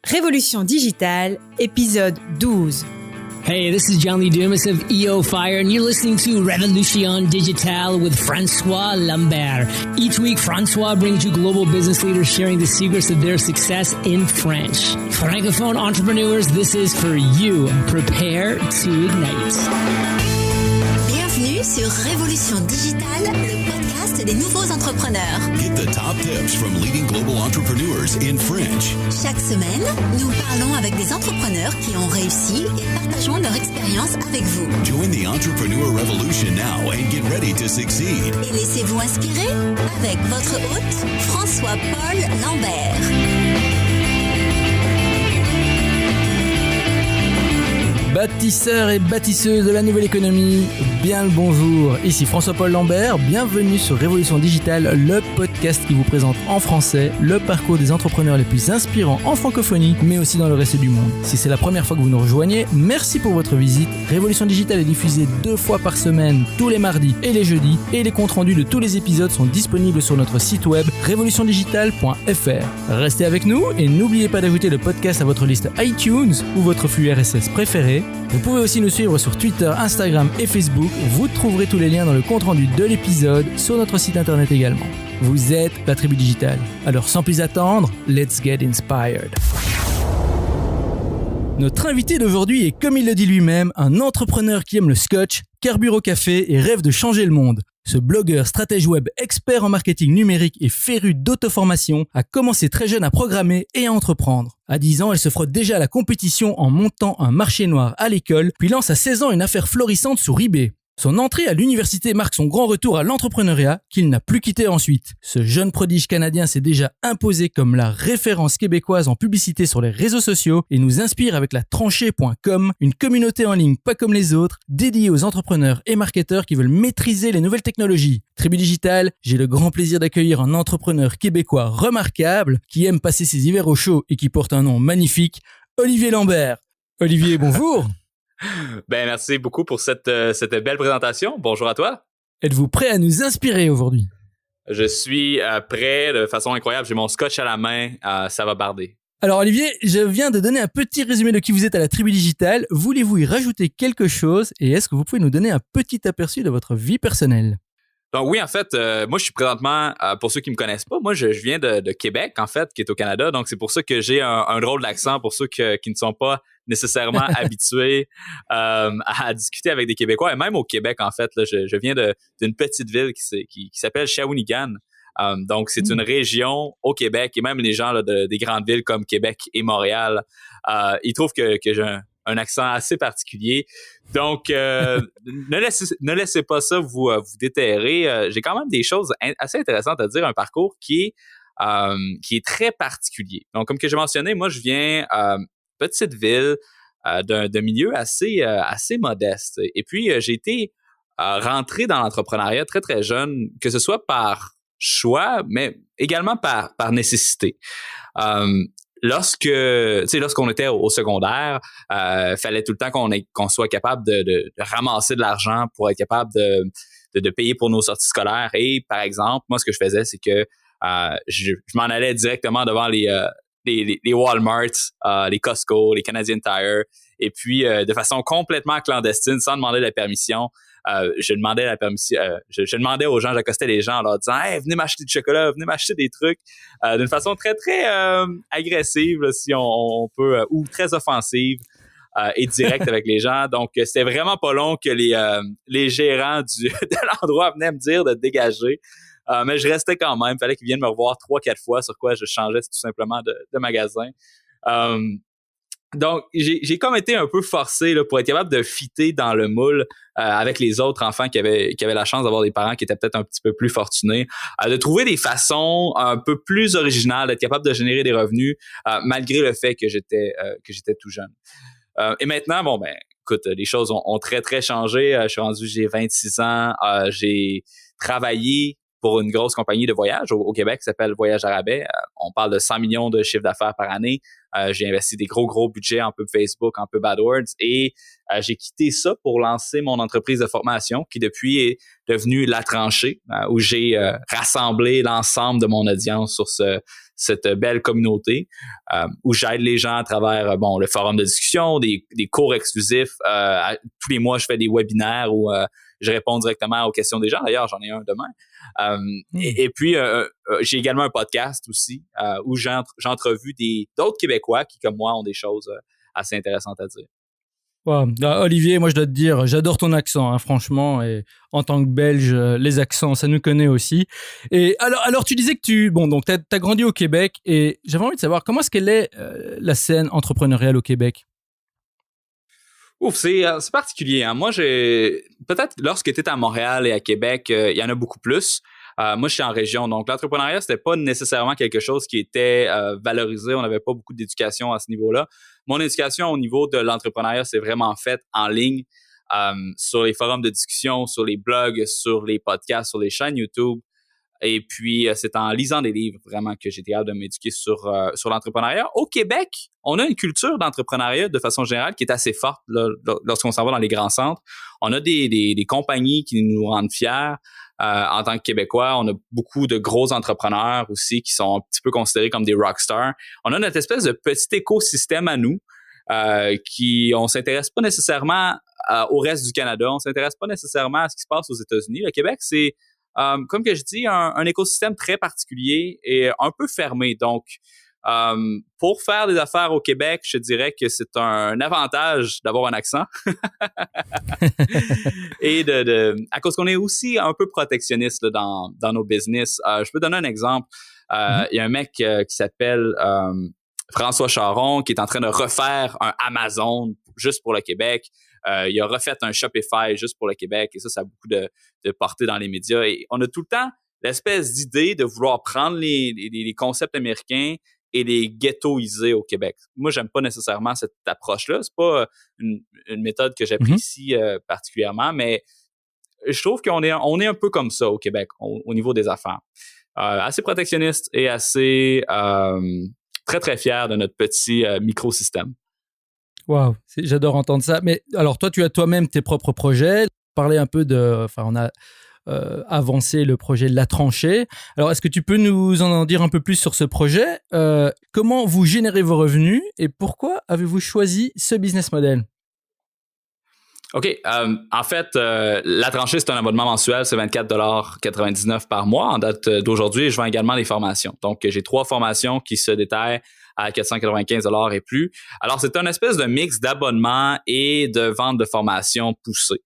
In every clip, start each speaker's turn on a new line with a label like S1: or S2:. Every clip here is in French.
S1: Révolution digitale, épisode 12.
S2: Hey, this is John Lee Dumas of EO Fire, and you're listening to Révolution Digitale with François Lambert. Each week, François brings you global business leaders sharing the secrets of their success in French. Francophone entrepreneurs, this is for you. Prepare to ignite.
S3: Bienvenue sur Révolution Digitale, le podcast des nouveaux entrepreneurs.
S4: Get the top tips from leading global entrepreneurs in French.
S3: Chaque semaine, nous parlons avec des entrepreneurs qui ont réussi et partageons leur expérience avec vous.
S4: Join the entrepreneur revolution now and get ready to succeed.
S3: Et laissez-vous inspirer avec votre hôte, François-Paul Lambert.
S5: Bâtisseurs et bâtisseuses de la nouvelle économie, bien le bonjour, ici François-Paul Lambert, bienvenue sur Révolution Digitale, le podcast qui vous présente en français le parcours des entrepreneurs les plus inspirants en francophonie, mais aussi dans le reste du monde. Si c'est la première fois que vous nous rejoignez, merci pour votre visite. Révolution Digitale est diffusée 2 fois par semaine, tous les mardis et les jeudis, et les comptes rendus de tous les épisodes sont disponibles sur notre site web révolutiondigitale.fr. Restez avec nous et n'oubliez pas d'ajouter le podcast à votre liste iTunes ou votre flux RSS préféré. Vous pouvez aussi nous suivre sur Twitter, Instagram et Facebook. Vous trouverez tous les liens dans le compte-rendu de l'épisode sur notre site internet également. Vous êtes la tribu digitale. Alors sans plus attendre, let's get inspired. Notre invité d'aujourd'hui est, comme il le dit lui-même, un entrepreneur qui aime le scotch, carbure au café et rêve de changer le monde. Ce blogueur, stratège web, expert en marketing numérique et féru d'auto-formation a commencé très jeune à programmer et à entreprendre. À 10 ans, elle se frotte déjà à la compétition en montant un marché noir à l'école, puis lance à 16 ans une affaire florissante sur eBay. Son entrée à l'université marque son grand retour à l'entrepreneuriat qu'il n'a plus quitté ensuite. Ce jeune prodige canadien s'est déjà imposé comme la référence québécoise en publicité sur les réseaux sociaux et nous inspire avec la tranchée.com, une communauté en ligne pas comme les autres, dédiée aux entrepreneurs et marketeurs qui veulent maîtriser les nouvelles technologies. Tribu Digitale, j'ai le grand plaisir d'accueillir un entrepreneur québécois remarquable qui aime passer ses hivers au chaud et qui porte un nom magnifique, Olivier Lambert. Olivier, bonjour.
S6: Ben merci beaucoup pour cette belle présentation. Bonjour à toi.
S5: Êtes-vous prêt à nous inspirer aujourd'hui?
S6: Je suis prêt de façon incroyable. J'ai mon scotch à la main. Ça va barder.
S5: Alors Olivier, je viens de donner un petit résumé de qui vous êtes à la Tribu Digitale. Voulez-vous y rajouter quelque chose et est-ce que vous pouvez nous donner un petit aperçu de votre vie personnelle?
S6: Donc oui, en fait, moi je suis présentement, pour ceux qui me connaissent pas, moi je viens de Québec, en fait, qui est au Canada. Donc c'est pour ça que j'ai un drôle d'accent pour ceux qui ne sont pas nécessairement habitués à discuter avec des Québécois. Et même au Québec, en fait, là, je viens d'une petite ville qui s'appelle Shawinigan. Donc c'est une région au Québec et même les gens là, des grandes villes comme Québec et Montréal, ils trouvent que j'ai un accent assez particulier. Donc, ne laissez pas ça vous déterrer. J'ai quand même des choses assez intéressantes à dire, un parcours qui est très particulier. Donc, comme que j'ai mentionné, moi, je viens petite ville d'un milieu assez modeste. Et puis, j'ai été rentré dans l'entrepreneuriat très, très jeune, que ce soit par choix, mais également par nécessité. Lorsqu'on était au secondaire, fallait tout le temps qu'on soit capable de ramasser de l'argent pour être capable de payer pour nos sorties scolaires. Et par exemple, moi, ce que je faisais, c'est que je m'en allais directement devant les Walmart, les Costco, les Canadian Tire, et puis de façon complètement clandestine, sans demander la permission. Je demandais aux gens, j'accostais les gens en leur disant « Hey, venez m'acheter du chocolat, venez m'acheter des trucs », d'une façon très, très agressive, là, si on peut, ou très offensive et directe avec les gens. Donc, c'était vraiment pas long que les gérants de l'endroit venaient me dire de dégager. Mais je restais quand même. Il fallait qu'ils viennent me revoir 3-4 fois, sur quoi je changeais tout simplement de magasin. Donc, j'ai comme été un peu forcé là, pour être capable de fitter dans le moule avec les autres enfants qui avaient la chance d'avoir des parents qui étaient peut-être un petit peu plus fortunés, de trouver des façons un peu plus originales, d'être capable de générer des revenus malgré le fait que j'étais tout jeune. Et maintenant, bon ben, écoute, les choses ont très très changé. J'ai 26 ans, j'ai travaillé pour une grosse compagnie de voyage au Québec qui s'appelle Voyage à rabais. On parle de 100 millions de chiffre d'affaires par année. J'ai investi des gros budgets en pub Facebook, en pub AdWords et j'ai quitté ça pour lancer mon entreprise de formation qui depuis est devenue La Tranchée, où j'ai rassemblé l'ensemble de mon audience sur cette belle communauté où j'aide les gens à travers le forum de discussion, des cours exclusifs. Tous les mois, je fais des webinaires où je réponds directement aux questions des gens. D'ailleurs, j'en ai un demain. Et puis, j'ai également un podcast aussi où j'entrevues d'autres Québécois qui, comme moi, ont des choses assez intéressantes à dire.
S5: Wow. Olivier, moi je dois te dire, j'adore ton accent, hein, franchement, et en tant que Belge, les accents, ça nous connaît aussi. Et alors tu disais que t'as grandi au Québec, et j'avais envie de savoir comment est-ce qu'elle est la scène entrepreneuriale au Québec?
S6: Ouf, c'est particulier. Hein. Moi, peut-être lorsque tu es à Montréal et à Québec, il y en a beaucoup plus. Moi, je suis en région, donc l'entrepreneuriat, c'était pas nécessairement quelque chose qui était valorisé. On n'avait pas beaucoup d'éducation à ce niveau-là. Mon éducation au niveau de l'entrepreneuriat, c'est vraiment faite en ligne, sur les forums de discussion, sur les blogs, sur les podcasts, sur les chaînes YouTube. Et puis, c'est en lisant des livres vraiment que j'ai été capable de m'éduquer sur l'entrepreneuriat. Au Québec, on a une culture d'entrepreneuriat de façon générale qui est assez forte là, lorsqu'on s'en va dans les grands centres. On a des compagnies qui nous rendent fiers. En tant que Québécois, on a beaucoup de gros entrepreneurs aussi qui sont un petit peu considérés comme des rockstars. On a notre espèce de petit écosystème à nous on s'intéresse pas nécessairement au reste du Canada. On s'intéresse pas nécessairement à ce qui se passe aux États-Unis. Le Québec, c'est comme que je dis, un écosystème très particulier et un peu fermé. Donc, pour faire des affaires au Québec, je dirais que c'est un avantage d'avoir un accent. Et à cause qu'on est aussi un peu protectionniste là, dans nos business. Je peux donner un exemple. Il y a un mec qui s'appelle François Charon qui est en train de refaire un Amazon juste pour le Québec. Il a refait un Shopify juste pour le Québec et ça a beaucoup de portée dans les médias. Et on a tout le temps l'espèce d'idée de vouloir prendre les concepts américains et les ghettoiser au Québec. Moi, j'aime pas nécessairement cette approche-là. C'est pas une méthode que j'apprécie particulièrement, mais je trouve qu'on est un peu comme ça au Québec au niveau des affaires. Assez protectionniste et assez très, très fier de notre petit microsystème.
S5: Wow, j'adore entendre ça. Mais alors, toi, tu as toi-même tes propres projets. Parler un peu on a avancé le projet La Tranchée. Alors, est-ce que tu peux nous en dire un peu plus sur ce projet? Comment vous générez vos revenus et pourquoi avez-vous choisi ce business model?
S6: OK. En fait, La Tranchée, c'est un abonnement mensuel, c'est 24,99 $ par mois. En date d'aujourd'hui, je vends également des formations. Donc, j'ai 3 formations qui se détaillent à 495 $ et plus. Alors, c'est un espèce de mix d'abonnement et de vente de formation poussée.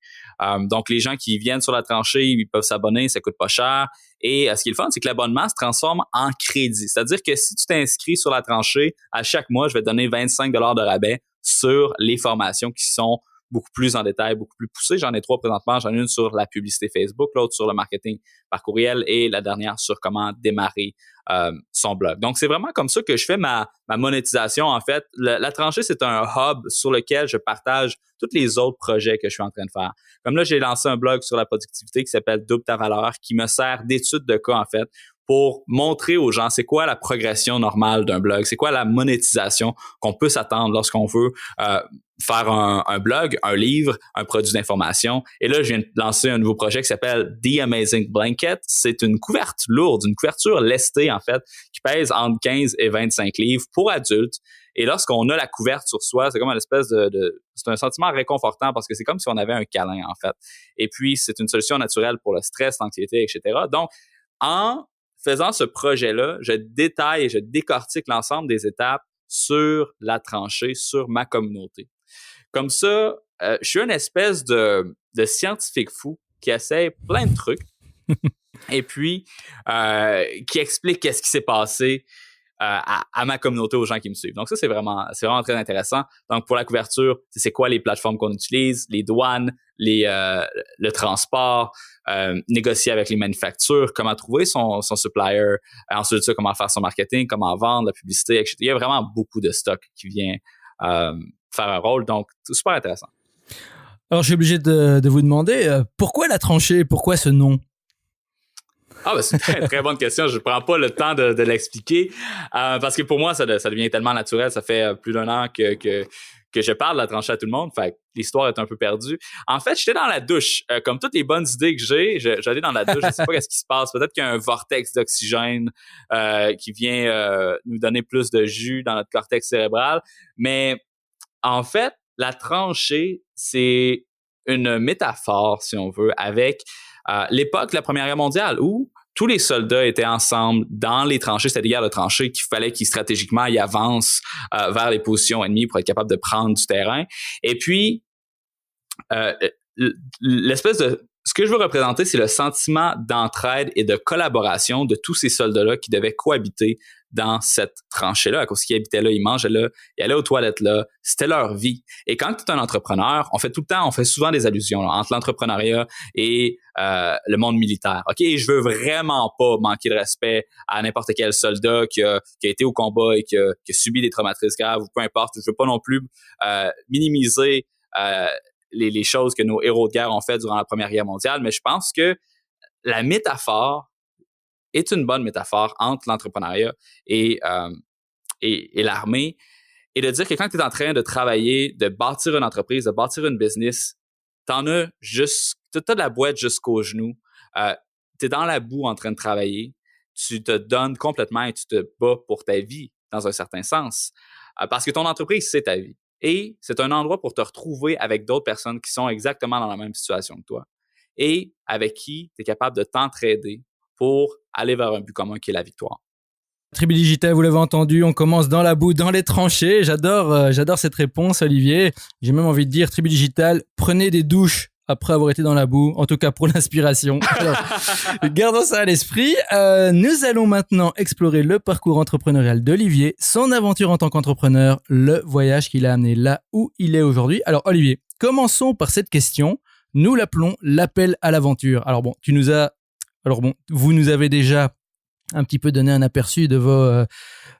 S6: Donc, les gens qui viennent sur La Tranchée, ils peuvent s'abonner, ça coûte pas cher. Et ce qui est le fun, c'est que l'abonnement se transforme en crédit. C'est-à-dire que si tu t'inscris sur La Tranchée, à chaque mois, je vais te donner 25 $ de rabais sur les formations qui sont beaucoup plus en détail, beaucoup plus poussées. J'en ai 3 présentement. J'en ai une sur la publicité Facebook, l'autre sur le marketing par courriel et la dernière sur comment démarrer son blog. Donc, c'est vraiment comme ça que je fais ma monétisation. En fait, La Tranchée, c'est un hub sur lequel je partage tous les autres projets que je suis en train de faire. Comme là, j'ai lancé un blog sur la productivité qui s'appelle Double ta valeur, qui me sert d'étude de cas, en fait, pour montrer aux gens c'est quoi la progression normale d'un blog, c'est quoi la monétisation qu'on peut s'attendre lorsqu'on veut faire un blog, un livre, un produit d'information. Et là, je viens de lancer un nouveau projet qui s'appelle The Amazing Blanket. C'est une couverture lourde, une couverture lestée, en fait, qui pèse entre 15 et 25 livres pour adultes. Et lorsqu'on a la couverte sur soi, c'est comme une espèce c'est un sentiment réconfortant parce que c'est comme si on avait un câlin, en fait. Et puis, c'est une solution naturelle pour le stress, l'anxiété, etc. Donc, en faisant ce projet-là, je détaille et je décortique l'ensemble des étapes sur La Tranchée, sur ma communauté. Comme ça, je suis une espèce de scientifique fou qui essaie plein de trucs et puis qui explique qu'est-ce qui s'est passé à ma communauté, aux gens qui me suivent. Donc ça, c'est vraiment très intéressant. Donc pour la couverture, c'est quoi les plateformes qu'on utilise, les douanes, le transport, négocier avec les manufactures, comment trouver son supplier, ensuite ça, comment faire son marketing, comment vendre, la publicité, etc. Il y a vraiment beaucoup de stock qui vient faire un rôle. Donc, c'est super intéressant.
S5: Alors, je suis obligé de vous demander, pourquoi La Tranchée? Pourquoi ce nom?
S6: C'est une très, très bonne question. Je prends pas le temps de l'expliquer parce que pour moi, ça devient tellement naturel. Ça fait plus d'1 an que je parle de la tranchée à tout le monde. Fait que l'histoire est un peu perdue. En fait, j'étais dans la douche. Comme toutes les bonnes idées que j'allais dans la douche. Je sais pas ce qui se passe. Peut-être qu'il y a un vortex d'oxygène qui vient nous donner plus de jus dans notre cortex cérébral. Mais en fait, la tranchée, c'est une métaphore, si on veut, avec l'époque de la Première Guerre mondiale où tous les soldats étaient ensemble dans les tranchées. C'était des guerres de tranchées qu'il fallait qu'ils stratégiquement y avancent vers les positions ennemies pour être capable de prendre du terrain. Et puis, l'espèce de... Ce que je veux représenter, c'est le sentiment d'entraide et de collaboration de tous ces soldats-là qui devaient cohabiter dans cette tranchée-là. À cause qu'ils habitaient là, ils mangeaient là, ils allaient aux toilettes là. C'était leur vie. Et quand tu es un entrepreneur, on fait souvent des allusions là, entre l'entrepreneuriat et le monde militaire. OK, je veux vraiment pas manquer de respect à n'importe quel soldat qui a été au combat et qui a subi des traumatismes graves ou peu importe. Je veux pas non plus minimiser les choses que nos héros de guerre ont fait durant la Première Guerre mondiale, mais je pense que la métaphore est une bonne métaphore entre l'entrepreneuriat et l'armée, et de dire que quand tu es en train de travailler, de bâtir une entreprise, de bâtir une business, t'as de la boîte jusqu'aux genoux, t'es dans la boue en train de travailler, tu te donnes complètement et tu te bats pour ta vie, dans un certain sens, parce que ton entreprise, c'est ta vie. Et c'est un endroit pour te retrouver avec d'autres personnes qui sont exactement dans la même situation que toi et avec qui tu es capable de t'entraider pour aller vers un but commun qui est la victoire.
S5: Tribu Digital, vous l'avez entendu, on commence dans la boue, dans les tranchées. J'adore cette réponse, Olivier. J'ai même envie de dire, Tribu Digital, prenez des douches après avoir été dans la boue, en tout cas pour l'inspiration. Alors, gardons ça à l'esprit. Nous allons maintenant explorer le parcours entrepreneurial d'Olivier, son aventure en tant qu'entrepreneur, le voyage qui l'a amené là où il est aujourd'hui. Alors Olivier, commençons par cette question. Nous l'appelons l'appel à l'aventure. Alors vous nous avez déjà un petit peu donné un aperçu de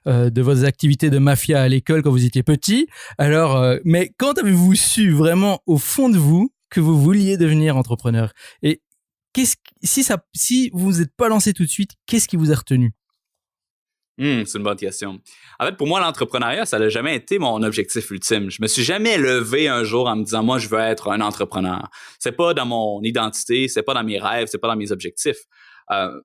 S5: vos activités de mafia à l'école quand vous étiez petit. Alors, mais quand avez-vous su vraiment au fond de vous que vous vouliez devenir entrepreneur? Et si vous n'êtes pas lancé tout de suite, qu'est-ce qui vous a retenu?
S6: C'est une bonne question. En fait, pour moi, l'entrepreneuriat, ça n'a jamais été mon objectif ultime. Je me suis jamais levé un jour en me disant, moi, je veux être un entrepreneur. C'est pas dans mon identité, c'est pas dans mes rêves, c'est pas dans mes objectifs.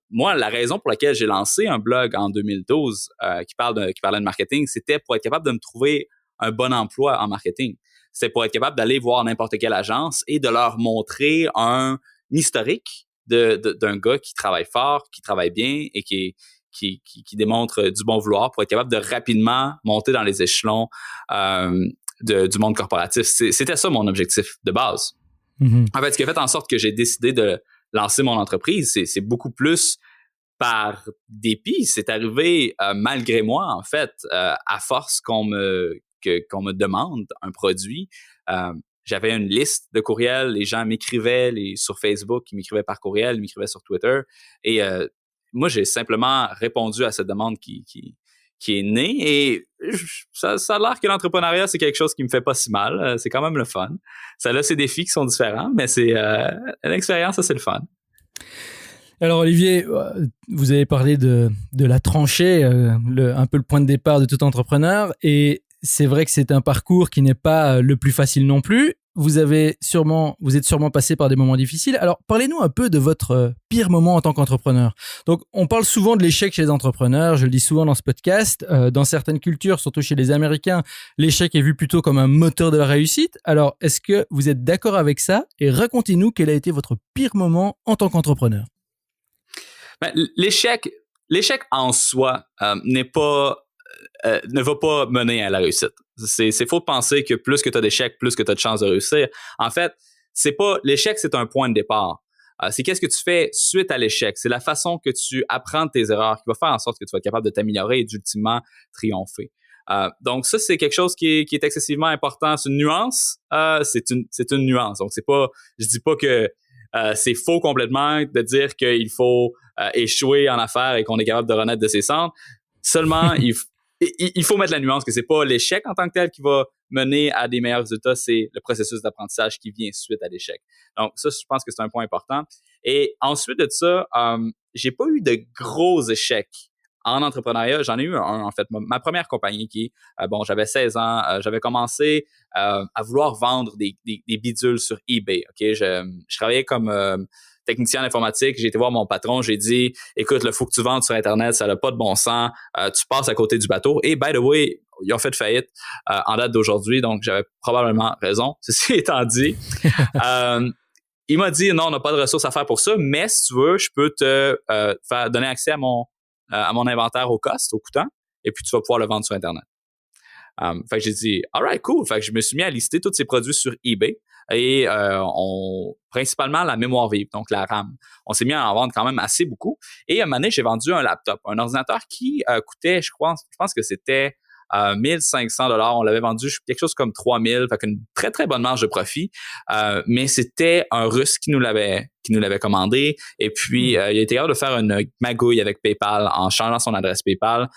S6: Moi, la raison pour laquelle j'ai lancé un blog en 2012 qui parlait de marketing, c'était pour être capable de me trouver un bon emploi en marketing. C'est pour être capable d'aller voir n'importe quelle agence et de leur montrer un historique d'un gars qui travaille fort, qui travaille bien et qui démontre du bon vouloir pour être capable de rapidement monter dans les échelons du monde corporatif. C'était ça mon objectif de base. Mm-hmm. En fait, ce qui a fait en sorte que j'ai décidé de lancer mon entreprise, c'est beaucoup plus par dépit. C'est arrivé malgré moi, en fait, à force qu'on me demande un produit. J'avais une liste de courriels, les gens m'écrivaient sur Facebook, ils m'écrivaient par courriel, ils m'écrivaient sur Twitter. Et moi, j'ai simplement répondu à cette demande qui est née. Et ça a l'air que l'entrepreneuriat, c'est quelque chose qui me fait pas si mal. C'est quand même le fun. Ça a ses défis qui sont différents, mais c'est une expérience assez le fun.
S5: Alors Olivier, vous avez parlé de la tranchée, un peu le point de départ de tout entrepreneur, et c'est vrai que c'est un parcours qui n'est pas le plus facile non plus. Vous êtes sûrement passé par des moments difficiles. Alors parlez-nous un peu de votre pire moment en tant qu'entrepreneur. Donc on parle souvent de l'échec chez les entrepreneurs, je le dis souvent dans ce podcast. Dans certaines cultures, surtout chez les Américains, l'échec est vu plutôt comme un moteur de la réussite. Alors est-ce que vous êtes d'accord avec ça? Et racontez-nous quel a été votre pire moment en tant qu'entrepreneur.
S6: Ben, l'échec en soi ne va pas mener à la réussite. C'est faux de penser que plus que tu as d'échecs, plus que tu as de chances de réussir. En fait, l'échec, c'est un point de départ. C'est qu'est-ce que tu fais suite à l'échec. C'est la façon que tu apprends de tes erreurs qui va faire en sorte que tu vas être capable de t'améliorer et d'ultimement triompher. Donc ça, c'est quelque chose qui est excessivement important. C'est une nuance. C'est une nuance. Donc je dis pas que c'est faux complètement de dire qu'il faut échouer en affaires et qu'on est capable de renaître de ses cendres. Seulement, il faut mettre la nuance que c'est pas l'échec en tant que tel qui va mener à des meilleurs résultats, c'est le processus d'apprentissage qui vient suite à l'échec. Donc ça, je pense que c'est un point important. Et ensuite de ça, j'ai pas eu de gros échecs en entrepreneuriat. J'en ai eu un, en fait. Ma première compagnie qui, j'avais 16 ans, j'avais commencé à vouloir vendre des bidules sur eBay. Ok, je travaillais comme technicien en informatique. J'ai été voir mon patron, j'ai dit, écoute, il faut que tu vendes sur Internet, ça n'a pas de bon sens, tu passes à côté du bateau. Et by the way, ils ont fait faillite en date d'aujourd'hui, donc j'avais probablement raison. Ceci étant dit, il m'a dit, non, on n'a pas de ressources à faire pour ça, mais si tu veux, je peux te faire donner accès à mon inventaire au cost, au coûtant, et puis tu vas pouvoir le vendre sur Internet. Fait que j'ai dit, all right, cool. Fait que je me suis mis à lister tous ces produits sur eBay et principalement la mémoire vive, donc la RAM. On s'est mis à en vendre quand même assez beaucoup. Et à un moment donné, j'ai vendu un laptop, un ordinateur qui coûtait, je pense que c'était 1500 $. On l'avait vendu quelque chose comme 3000, fait qu'une très, très bonne marge de profit. Mais c'était un Russe qui nous l'avait commandé. Et puis, il a été capable de faire une magouille avec PayPal en changeant son adresse PayPal.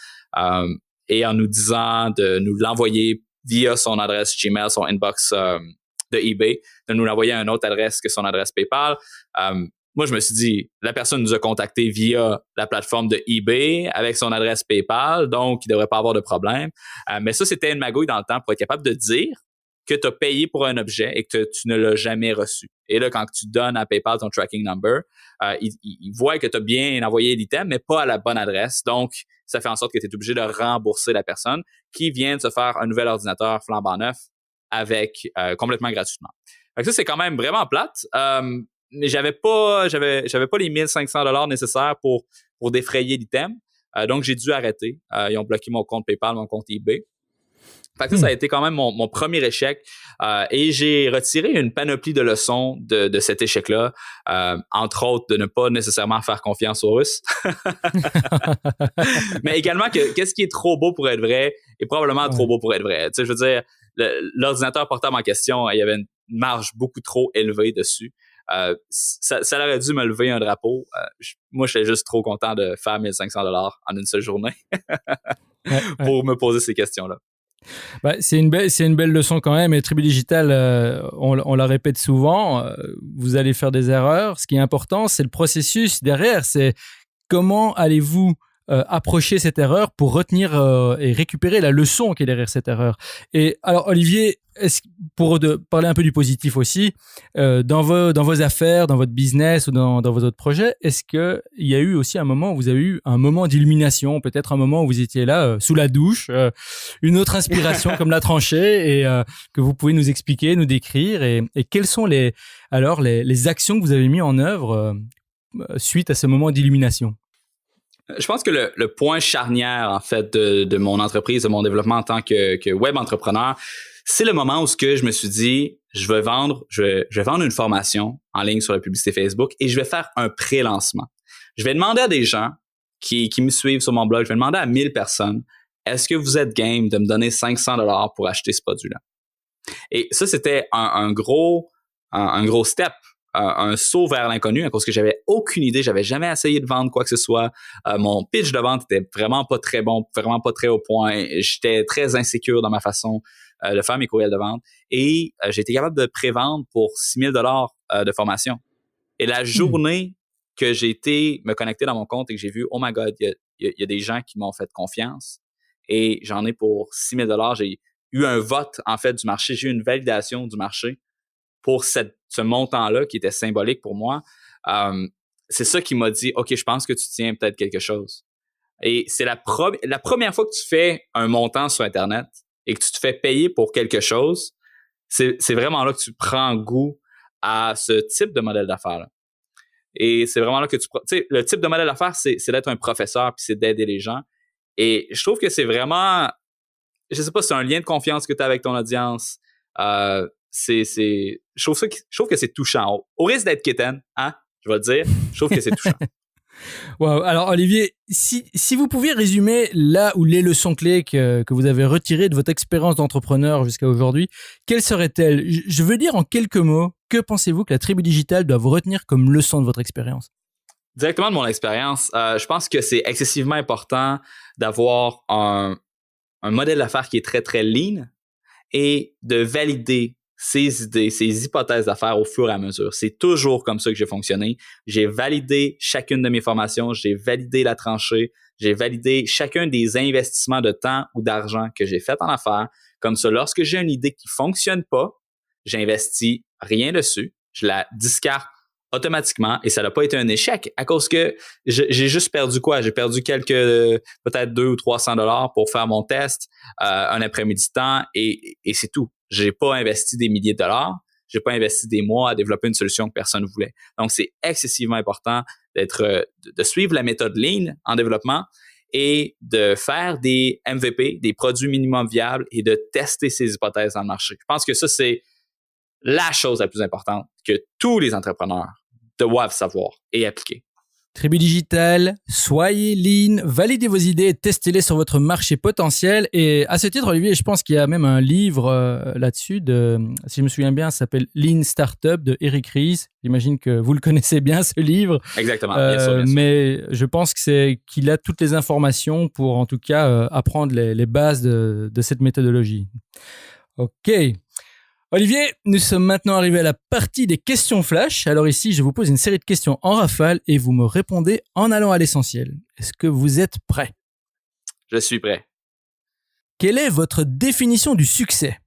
S6: Et en nous disant de nous l'envoyer via son adresse Gmail, son inbox de eBay, de nous l'envoyer à une autre adresse que son adresse PayPal. Moi, je me suis dit, la personne nous a contactés via la plateforme de eBay avec son adresse PayPal, donc il ne devrait pas avoir de problème. Mais ça, c'était une magouille dans le temps pour être capable de dire que tu as payé pour un objet et que tu ne l'as jamais reçu. Et là, quand tu donnes à PayPal ton tracking number, il voit que tu as bien envoyé l'item, mais pas à la bonne adresse. Donc, ça fait en sorte que tu es obligé de rembourser la personne qui vient de se faire un nouvel ordinateur flambant neuf avec complètement gratuitement. Fait que ça, c'est quand même vraiment plate. Mais j'avais pas les 1500 $ nécessaires pour défrayer l'item. Donc, j'ai dû arrêter. Ils ont bloqué mon compte PayPal, mon compte eBay. Fait que ça a été quand même mon premier échec. Et j'ai retiré une panoplie de leçons de cet échec-là. Entre autres, de ne pas nécessairement faire confiance aux Russes. Mais également que qu'est-ce qui est trop beau pour être vrai est probablement trop beau pour être vrai. Tu sais, je veux dire, l'ordinateur portable en question, il y avait une marge beaucoup trop élevée dessus. Ça aurait dû me lever un drapeau. Moi, j'étais juste trop content de faire 1500 $ en une seule journée pour me poser ces questions-là.
S5: Bah, c'est une belle leçon quand même. Et Tribu Digital, on la répète souvent, vous allez faire des erreurs. Ce qui est important, c'est le processus derrière. C'est comment allez-vous approcher cette erreur pour retenir et récupérer la leçon qui est derrière cette erreur. Et alors, Olivier, pour parler un peu du positif aussi, dans vos affaires, dans votre business ou dans vos autres projets, est-ce qu'il y a eu aussi un moment où vous avez eu un moment d'illumination, peut-être un moment où vous étiez là sous la douche, une autre inspiration comme la tranchée, et que vous pouvez nous expliquer, nous décrire, et quelles sont les actions que vous avez mis en œuvre suite à ce moment d'illumination?
S6: Je pense que le point charnière, en fait, de mon entreprise, de mon développement en tant que web entrepreneur, c'est le moment où je me suis dit, je vais vendre une formation en ligne sur la publicité Facebook et je vais faire un pré-lancement. Je vais demander à des gens qui me suivent sur mon blog, je vais demander à 1000 personnes, est-ce que vous êtes game de me donner 500 $ pour acheter ce produit-là? Et ça, c'était un gros step. Un saut vers l'inconnu à cause que j'avais aucune idée, j'avais jamais essayé de vendre quoi que ce soit. Mon pitch de vente était vraiment pas très bon, vraiment pas très au point. J'étais très insécure dans ma façon de faire mes courriels de vente et j'ai été capable de prévendre pour 6 000 $ de formation. Et la journée que j'ai été me connecter dans mon compte et que j'ai vu, oh my God, il y a des gens qui m'ont fait confiance et j'en ai pour 6 000 $. J'ai eu un vote en fait du marché, j'ai eu une validation du marché pour ce montant-là qui était symbolique pour moi. C'est ça qui m'a dit, OK, je pense que tu tiens peut-être quelque chose. Et c'est la première fois que tu fais un montant sur Internet et que tu te fais payer pour quelque chose, c'est vraiment là que tu prends goût à ce type de modèle d'affaires-là. Et c'est vraiment là que tu sais, le type de modèle d'affaires, c'est d'être un professeur puis c'est d'aider les gens. Et je trouve que c'est vraiment, je sais pas, c'est un lien de confiance que tu as avec ton audience. Je trouve que c'est touchant. Au risque d'être quétaine, hein, je vais le dire, je trouve que c'est touchant.
S5: Wow. Alors, Olivier, si vous pouviez résumer là où les leçons clés que vous avez retirées de votre expérience d'entrepreneur jusqu'à aujourd'hui, quelles seraient-elles? Je veux dire en quelques mots, que pensez-vous que la Tribu Digital doit vous retenir comme leçon de votre expérience?
S6: Directement de mon expérience, je pense que c'est excessivement important d'avoir un un modèle d'affaires qui est très, très lean et de valider ses idées, ses hypothèses d'affaires au fur et à mesure. C'est toujours comme ça que j'ai fonctionné. J'ai validé chacune de mes formations, j'ai validé la tranchée, j'ai validé chacun des investissements de temps ou d'argent que j'ai fait en affaires. Comme ça, lorsque j'ai une idée qui fonctionne pas, j'investis rien dessus, je la discarte automatiquement et ça n'a pas été un échec à cause que j'ai juste perdu quoi? J'ai perdu peut-être 200 ou 300 $ pour faire mon test un après-midi de temps et c'est tout. J'ai pas investi des milliers de dollars, j'ai pas investi des mois à développer une solution que personne ne voulait. Donc, c'est excessivement important de suivre la méthode Lean en développement et de faire des MVP, des produits minimum viables et de tester ses hypothèses dans le marché. Je pense que ça, c'est la chose la plus importante que tous les entrepreneurs doivent savoir et appliquer.
S5: Tribu Digital, soyez lean, validez vos idées et testez-les sur votre marché potentiel. Et à ce titre, Olivier, je pense qu'il y a même un livre là-dessus, si je me souviens bien, ça s'appelle Lean Startup de Eric Ries. J'imagine que vous le connaissez bien, ce livre.
S6: Exactement, bien sûr, bien sûr.
S5: Mais je pense qu'il a toutes les informations pour, en tout cas, apprendre les bases de cette méthodologie. OK. Olivier, nous sommes maintenant arrivés à la partie des questions flash. Alors ici, je vous pose une série de questions en rafale et vous me répondez en allant à l'essentiel. Est-ce que vous êtes prêts?
S6: Je suis prêt.
S5: Quelle est votre définition du succès?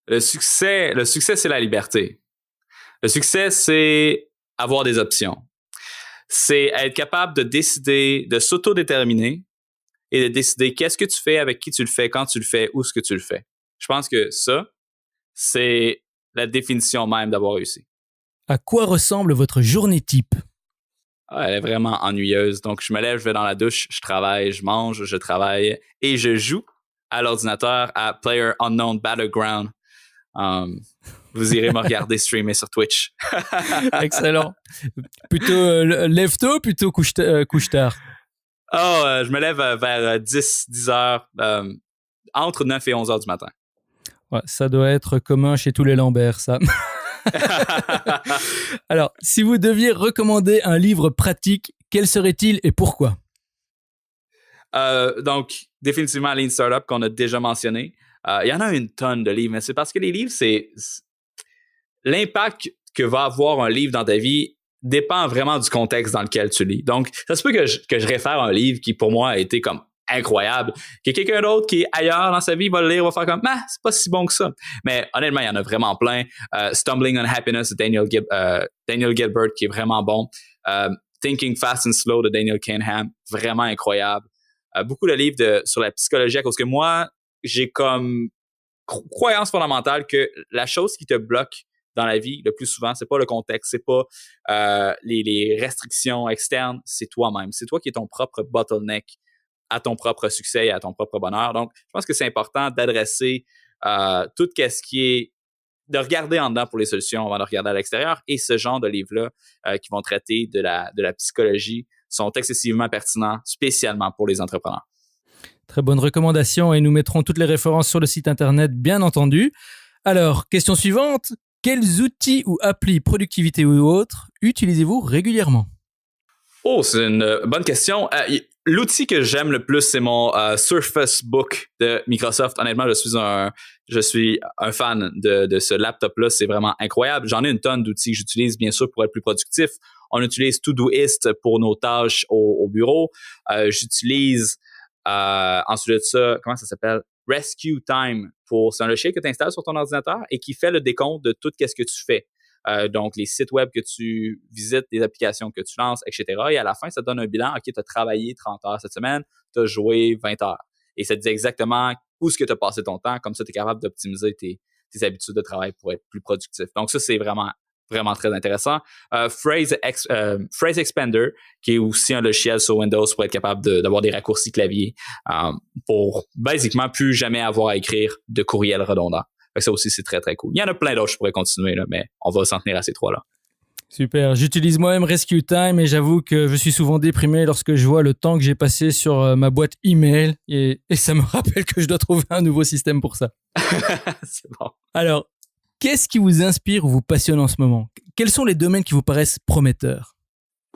S6: Le succès, c'est la liberté. Le succès, c'est avoir des options. C'est être capable de décider, de s'autodéterminer et de décider qu'est-ce que tu fais, avec qui tu le fais, quand tu le fais, où est-ce que tu le fais. Je pense que ça, c'est la définition même d'avoir réussi.
S5: À quoi ressemble votre journée type?
S6: Elle est vraiment ennuyeuse. Donc, je me lève, je vais dans la douche, je travaille, je mange, je travaille et je joue à l'ordinateur à PlayerUnknown's Battleground. Vous irez me regarder streamer sur Twitch.
S5: Excellent. Plutôt lève tôt, plutôt couche tard?
S6: Je me lève vers 10 heures, entre 9 et 11 heures du matin.
S5: Ouais, ça doit être commun chez tous les Lambert, ça. Alors, si vous deviez recommander un livre pratique, quel serait-il et pourquoi?
S6: Donc, définitivement Lean Startup qu'on a déjà mentionné. Il y en a une tonne de livres, mais c'est parce que les livres, c'est l'impact que va avoir un livre dans ta vie dépend vraiment du contexte dans lequel tu lis. Donc, ça se peut que je réfère un livre qui, pour moi, a été comme incroyable, que quelqu'un d'autre qui est ailleurs dans sa vie va le lire, va faire comme « c'est pas si bon que ça ». Mais honnêtement, il y en a vraiment plein. Stumbling on Happiness de Daniel Gilbert, qui est vraiment bon. Thinking Fast and Slow de Daniel Kahneman, vraiment incroyable. Beaucoup de livres sur la psychologie, à cause que moi, j'ai comme croyance fondamentale que la chose qui te bloque dans la vie, le plus souvent, c'est pas le contexte, c'est pas les restrictions externes, c'est toi-même. C'est toi qui es ton propre bottleneck à ton propre succès et à ton propre bonheur. Donc, je pense que c'est important d'adresser tout ce qui est de regarder en dedans pour les solutions avant de regarder à l'extérieur. Et ce genre de livres-là qui vont traiter de la psychologie sont excessivement pertinents, spécialement pour les entrepreneurs.
S5: Très bonne recommandation et nous mettrons toutes les références sur le site internet, bien entendu. Alors, question suivante. Quels outils ou applis, productivité ou autres, utilisez-vous régulièrement?
S6: Oh, c'est une bonne question. L'outil que j'aime le plus, c'est mon Surface Book de Microsoft. Honnêtement, je suis un fan de ce laptop-là. C'est vraiment incroyable. J'en ai une tonne d'outils que j'utilise, bien sûr, pour être plus productif. On utilise Todoist pour nos tâches au bureau. J'utilise, ensuite de ça, comment ça s'appelle? Rescue Time. C'est un logiciel que tu installes sur ton ordinateur et qui fait le décompte de tout ce que tu fais. Donc, les sites web que tu visites, les applications que tu lances, etc. Et à la fin, ça te donne un bilan. OK, tu as travaillé 30 heures cette semaine, tu as joué 20 heures. Et ça te dit exactement où est-ce que tu as passé ton temps. Comme ça, tu es capable d'optimiser tes habitudes de travail pour être plus productif. Donc, ça, c'est vraiment, vraiment très intéressant. Phrase Expander, qui est aussi un logiciel sur Windows pour être capable d'avoir des raccourcis clavier pour, basiquement, plus jamais avoir à écrire de courriel redondant. Ça aussi, c'est très, très cool. Il y en a plein d'autres, je pourrais continuer, là, mais on va s'en tenir à ces trois-là.
S5: Super. J'utilise moi-même Rescue Time et j'avoue que je suis souvent déprimé lorsque je vois le temps que j'ai passé sur ma boîte email et ça me rappelle que je dois trouver un nouveau système pour ça.
S6: C'est bon.
S5: Alors, qu'est-ce qui vous inspire ou vous passionne en ce moment? Quels sont les domaines qui vous paraissent prometteurs?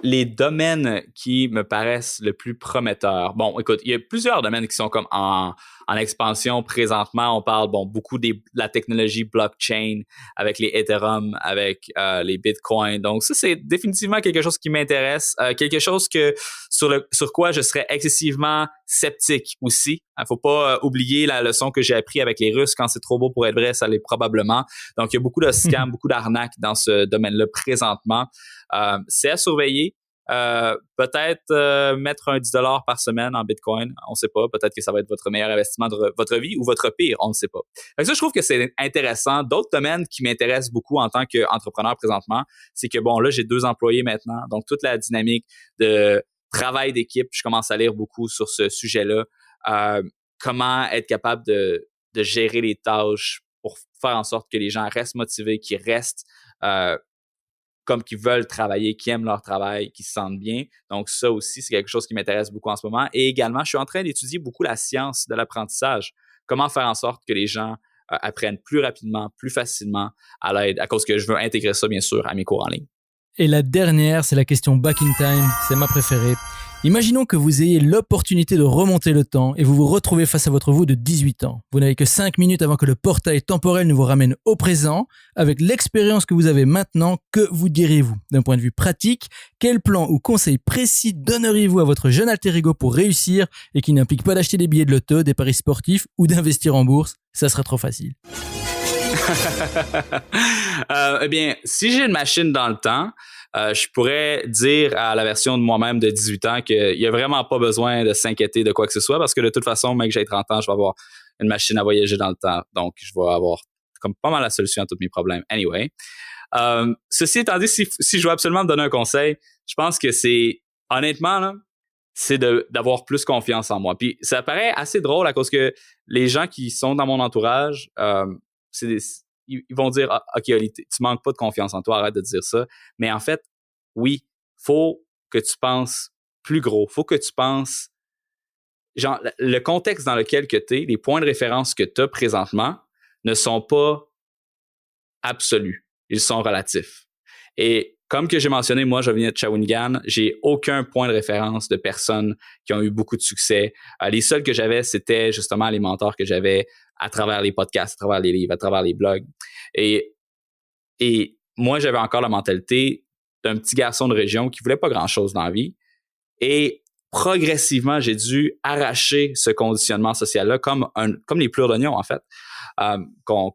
S6: Les domaines qui me paraissent le plus prometteurs. Bon, écoute, il y a plusieurs domaines qui sont comme en en expansion présentement. On parle beaucoup de la technologie blockchain avec les Ethereum, avec les Bitcoins. Donc ça, c'est définitivement quelque chose qui m'intéresse, quelque chose sur quoi je serais excessivement sceptique aussi. Il faut pas oublier la leçon que j'ai appris avec les Russes. Quand c'est trop beau pour être vrai, ça l'est probablement. Donc il y a beaucoup de scams, beaucoup d'arnaques dans ce domaine-là présentement. C'est à surveiller. Peut-être mettre un 10$ par semaine en Bitcoin, on ne sait pas. Peut-être que ça va être votre meilleur investissement de votre vie ou votre pire, on ne sait pas. Donc ça, je trouve que c'est intéressant. D'autres domaines qui m'intéressent beaucoup en tant qu'entrepreneur présentement, c'est que là, j'ai 2 employés maintenant. Donc toute la dynamique de travail d'équipe, je commence à lire beaucoup sur ce sujet-là. Comment être capable de gérer les tâches pour faire en sorte que les gens restent motivés, qu'ils restent comme qu'ils veulent travailler, qui aiment leur travail, qui se sentent bien. Donc, ça aussi, c'est quelque chose qui m'intéresse beaucoup en ce moment. Et également, je suis en train d'étudier beaucoup la science de l'apprentissage. Comment faire en sorte que les gens apprennent plus rapidement, plus facilement à cause que je veux intégrer ça, bien sûr, à mes cours en ligne.
S5: Et la dernière, c'est la question back in time. C'est ma préférée. Imaginons que vous ayez l'opportunité de remonter le temps et vous vous retrouvez face à votre vous de 18 ans. Vous n'avez que 5 minutes avant que le portail temporel ne vous ramène au présent. Avec l'expérience que vous avez maintenant, que vous diriez-vous? D'un point de vue pratique, quel plan ou conseil précis donneriez-vous à votre jeune alter ego pour réussir et qui n'implique pas d'acheter des billets de loto, des paris sportifs ou d'investir en bourse? Ça serait trop facile.
S6: Eh bien, si j'ai une machine dans le temps, je pourrais dire à la version de moi-même de 18 ans qu'il n'y a vraiment pas besoin de s'inquiéter de quoi que ce soit parce que de toute façon, même que j'ai 30 ans, je vais avoir une machine à voyager dans le temps. Donc, je vais avoir comme pas mal la solution à tous mes problèmes. Anyway. Ceci étant dit, si je dois absolument me donner un conseil, je pense que c'est, honnêtement, là, c'est d'avoir plus confiance en moi. Puis ça paraît assez drôle à cause que les gens qui sont dans mon entourage, ils vont dire « OK, Oli, tu manques pas de confiance en toi, arrête de dire ça. » Mais en fait, oui, faut que tu penses plus gros. Faut que tu penses, genre, le contexte dans lequel que tu es, les points de référence que tu as présentement ne sont pas absolus. Ils sont relatifs. Et comme que j'ai mentionné, moi, je viens de Shawinigan, j'ai aucun point de référence de personnes qui ont eu beaucoup de succès. Les seuls que j'avais, c'était justement les mentors que j'avais à travers les podcasts, à travers les livres, à travers les blogs. Et moi, j'avais encore la mentalité d'un petit garçon de région qui voulait pas grand-chose dans la vie. Et progressivement, j'ai dû arracher ce conditionnement social-là comme les plures d'oignon, en fait, qu'on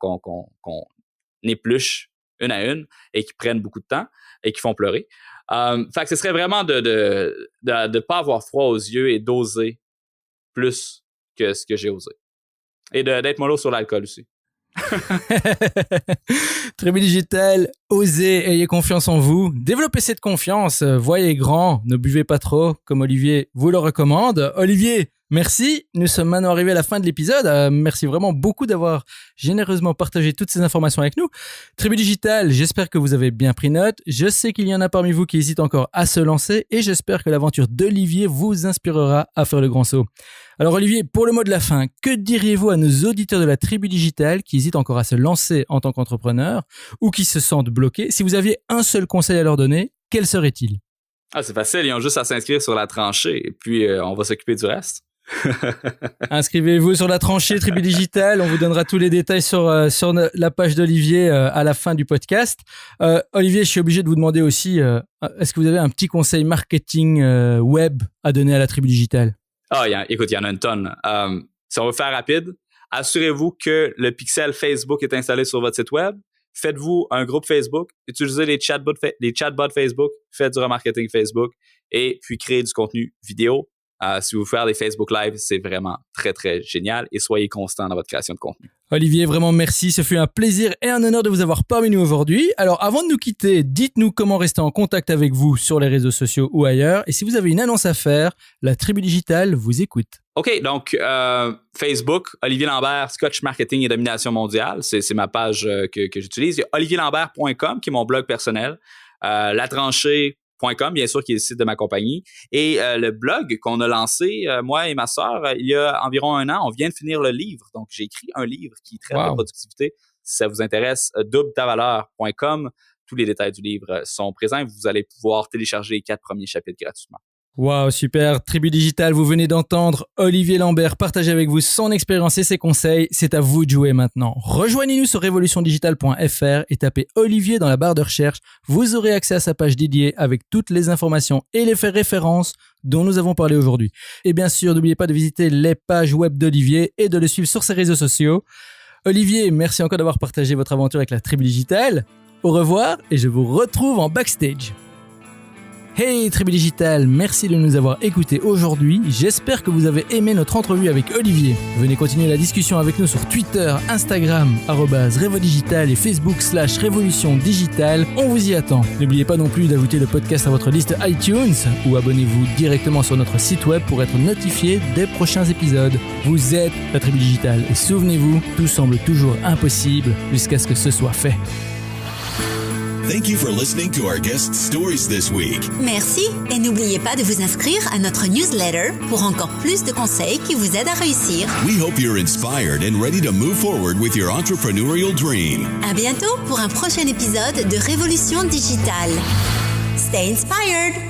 S6: épluche une à une et qui prennent beaucoup de temps et qui font pleurer. Fait que ce serait vraiment de pas avoir froid aux yeux et d'oser plus que ce que j'ai osé. Et d'être mollo sur l'alcool aussi.
S5: Tribu Digital, osez, ayez confiance en vous, développez cette confiance, voyez grand, ne buvez pas trop, comme Olivier vous le recommande. Olivier, merci, nous sommes maintenant arrivés à la fin de l'épisode. Merci vraiment beaucoup d'avoir généreusement partagé toutes ces informations avec nous. Tribu Digital, j'espère que vous avez bien pris note. Je sais qu'il y en a parmi vous qui hésitent encore à se lancer et j'espère que l'aventure d'Olivier vous inspirera à faire le grand saut. Alors Olivier, pour le mot de la fin, que diriez-vous à nos auditeurs de la Tribu Digital qui hésitent encore à se lancer en tant qu'entrepreneur ou qui se sentent bloqués? Si vous aviez un seul conseil à leur donner, quel serait-il?
S6: C'est facile, ils ont juste à s'inscrire sur la tranchée et puis on va s'occuper du reste.
S5: Inscrivez-vous sur la tranchée Tribu Digital, on vous donnera tous les détails sur la page d'Olivier à la fin du podcast. Olivier, je suis obligé de vous demander aussi, est-ce que vous avez un petit conseil marketing web à donner à la Tribu Digital?
S6: Écoute, il y en a une tonne. Si on veut faire rapide, assurez-vous que le pixel Facebook est installé sur votre site web. Faites-vous un groupe Facebook, utilisez les chatbots Facebook, faites du remarketing Facebook et puis créez du contenu vidéo. Si vous faites des Facebook Live, c'est vraiment très, très génial et soyez constant dans votre création de contenu.
S5: Olivier, vraiment merci. Ce fut un plaisir et un honneur de vous avoir parmi nous aujourd'hui. Alors, avant de nous quitter, dites-nous comment rester en contact avec vous sur les réseaux sociaux ou ailleurs. Et si vous avez une annonce à faire, la Tribu Digital vous écoute.
S6: OK, donc Facebook, Olivier Lambert, Scotch Marketing et Domination Mondiale. C'est ma page que j'utilise. Il y a olivierlambert.com qui est mon blog personnel. Latranchée.com, bien sûr, qui est le site de ma compagnie. Et le blog qu'on a lancé, moi et ma sœur, il y a environ 1 an, on vient de finir le livre. Donc, j'ai écrit un livre qui traite de productivité. Si ça vous intéresse, doubleTavaleur.com. Tous les détails du livre sont présents. Vous allez pouvoir télécharger les 4 premiers chapitres gratuitement.
S5: Waouh, super. Tribu Digital, vous venez d'entendre Olivier Lambert partager avec vous son expérience et ses conseils. C'est à vous de jouer maintenant. Rejoignez-nous sur revolutiondigital.fr et tapez Olivier dans la barre de recherche. Vous aurez accès à sa page dédiée avec toutes les informations et les références dont nous avons parlé aujourd'hui. Et bien sûr, n'oubliez pas de visiter les pages web d'Olivier et de le suivre sur ses réseaux sociaux. Olivier, merci encore d'avoir partagé votre aventure avec la Tribu Digital. Au revoir et je vous retrouve en backstage. Hey Tribu Digital, merci de nous avoir écoutés aujourd'hui. J'espère que vous avez aimé notre entrevue avec Olivier. Venez continuer la discussion avec nous sur Twitter, Instagram, @RevoDigital et Facebook/Révolution Digitale. On vous y attend. N'oubliez pas non plus d'ajouter le podcast à votre liste iTunes ou abonnez-vous directement sur notre site web pour être notifié des prochains épisodes. Vous êtes la Tribu Digital et souvenez-vous, tout semble toujours impossible jusqu'à ce que ce soit fait.
S4: Thank you for listening to our guest stories this week.
S3: Merci et n'oubliez pas de vous inscrire à notre newsletter pour encore plus de conseils qui vous aident à réussir.
S4: We hope you're inspired and ready to move forward with your entrepreneurial dream.
S3: À bientôt pour un prochain épisode de Révolution Digitale. Stay inspired!